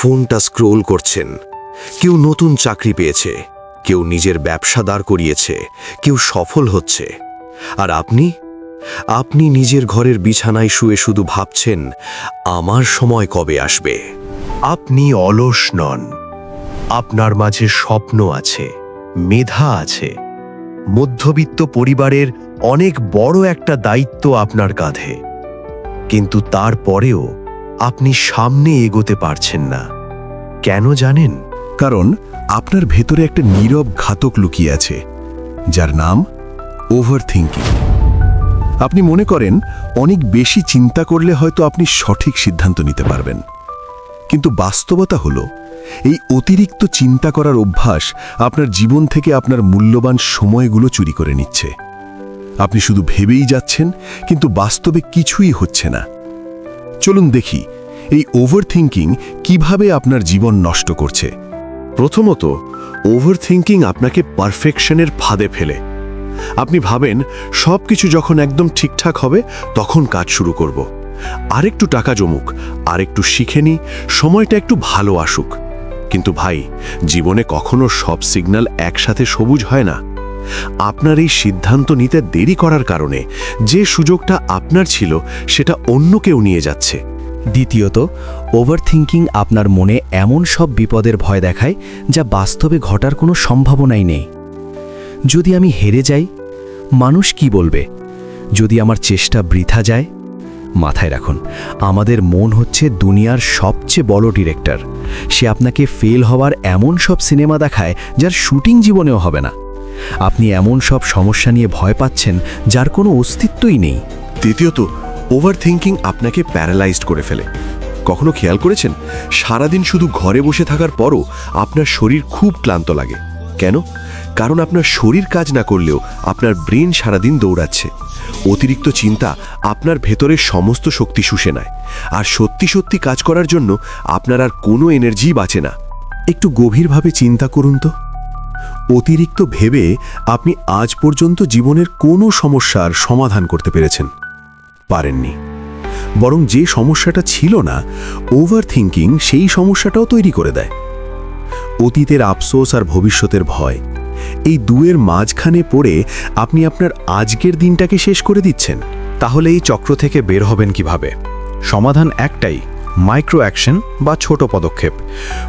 ফোনটা স্ক্রোল করছেন। কেউ নতুন চাকরি পেয়েছে, কেউ নিজের ব্যবসা দাঁড় করিয়েছে, কেউ সফল হচ্ছে। আর আপনি নিজের ঘরের বিছানায় শুয়ে শুধু ভাবছেন, আমার সময় কবে আসবে। আপনি অলস নন। আপনার মাঝে স্বপ্ন আছে, মেধা আছে। মধ্যবিত্ত পরিবারের অনেক বড় একটা দায়িত্ব আপনার কাঁধে, কিন্তু তারপরেও আপনি সামনে এগোতে পারছেন না। কেন জানেন? কারণ আপনার ভেতরে একটা নীরব ঘাতক লুকিয়ে আছে, যার নাম ওভার থিঙ্কিং। আপনি মনে করেন অনেক বেশি চিন্তা করলে হয়তো আপনি সঠিক সিদ্ধান্ত নিতে পারবেন, কিন্তু বাস্তবতা হলো এই অতিরিক্ত চিন্তা করার অভ্যাস আপনার জীবন থেকে আপনার মূল্যবান সময়গুলো চুরি করে নিচ্ছে। আপনি শুধু ভেবেই যাচ্ছেন, কিন্তু বাস্তবে কিছুই হচ্ছে না। চলুন দেখি এই ওভার থিঙ্কিং কিভাবে আপনার জীবন নষ্ট করছে। প্রথমত, ওভার থিঙ্কিং আপনাকে পারফেকশনের ফাঁদে ফেলে। আপনি ভাবেন সবকিছু যখন একদম ঠিকঠাক হবে তখন কাজ শুরু করব। আরেকটু টাকা জমুক, আরেকটু শিখে নিই, সময়টা একটু ভালো আসুক। কিন্তু ভাই, জীবনে কখনো সব সিগন্যাল একসাথে সবুজ হয় না। আপনার এই সিদ্ধান্ত নিতে দেরি করার কারণে যে সুযোগটা আপনার ছিল সেটা অন্য কেউ নিয়ে যাচ্ছে। দ্বিতীয়ত, ওভারথিংকিং আপনার মনে এমন সব বিপদের ভয় দেখায় যা বাস্তবে ঘটার কোনো সম্ভাবনাই নেই। যদি আমি হেরে যাই, মানুষ কি বলবে? যদি আমার চেষ্টা বৃথা যায়? মাথায় রাখুন, আমাদের মন হচ্ছে দুনিয়ার সবচেয়ে বড় ডিরেক্টর। সে আপনাকে ফেল হওয়ার এমন সব সিনেমা দেখায় যার শুটিং জীবনেও হবে না। আপনি এমন সব সমস্যা নিয়ে ভয় পাচ্ছেন যার কোনো অস্তিত্বই নেই। তৃতীয়ত, ওভার থিঙ্কিং আপনাকে প্যারালাইজড করে ফেলে। কখনো খেয়াল করেছেন সারাদিন শুধু ঘরে বসে থাকার পরও আপনার শরীর খুব ক্লান্ত লাগে? কেন? কারণ আপনার শরীর কাজ না করলেও আপনার ব্রেন সারাদিন দৌড়াচ্ছে। অতিরিক্ত চিন্তা আপনার ভেতরের সমস্ত শক্তি শুষে নেয়, আর সত্যি সত্যি কাজ করার জন্য আপনার আর কোনো এনার্জি বাঁচে না। একটু গভীরভাবে চিন্তা করুন তো, অতিরিক্ত ভেবে আপনি আজ পর্যন্ত জীবনের কোনো সমস্যার সমাধান করতে পেরেছেন? পারেননি। বরং যে সমস্যাটা ছিল না, ওভার থিঙ্কিং সেই সমস্যাটাও তৈরি করে দেয়। অতীতের আফসোস আর ভবিষ্যতের ভয়, এই দুয়ের মাঝখানে পড়ে আপনি আপনার আজকের দিনটাকে শেষ করে দিচ্ছেন। তাহলে এই চক্র থেকে বের হবেন কিভাবে? সমাধান একটাই, মাইক্রো অ্যাকশন বা ছোট পদক্ষেপ।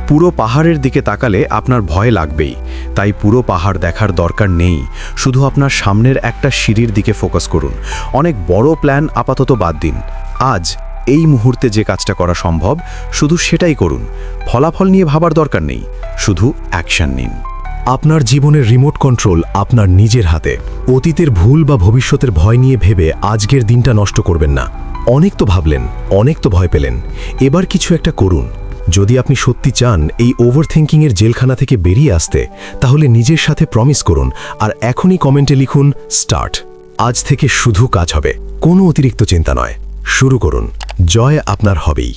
পুরো পাহাড়ের দিকে তাকালে আপনার ভয় লাগবেই, তাই পুরো পাহাড় দেখার দরকার নেই। শুধু আপনার সামনের একটা সিঁড়ির দিকে ফোকাস করুন। অনেক বড় প্ল্যান আপাতত বাদ দিন। আজ এই মুহূর্তে যে কাজটা করা সম্ভব, শুধু সেটাই করুন। ফলাফল নিয়ে ভাবার দরকার নেই, শুধু অ্যাকশন নিন। আপনার জীবনের রিমোট কন্ট্রোল আপনার নিজের হাতে। অতীতের ভুল বা ভবিষ্যতের ভয় নিয়ে ভেবে আজকের দিনটা নষ্ট করবেন না। অনেক তো ভাবলেন, অনেক তো ভয় পেলেন, এবার কিছু একটা করুন। যদি আপনি সত্যি চান এই ওভারথিঙ্কিংয়ের জেলখানা থেকে বেরিয়ে আসতে, তাহলে নিজের সাথে প্রমিস করুন, আর এখনই কমেন্টে লিখুন স্টার্ট। আজ থেকে শুধু কাজ হবে, কোনো অতিরিক্ত চিন্তা নয়। শুরু করুন, জয় আপনার হবেই।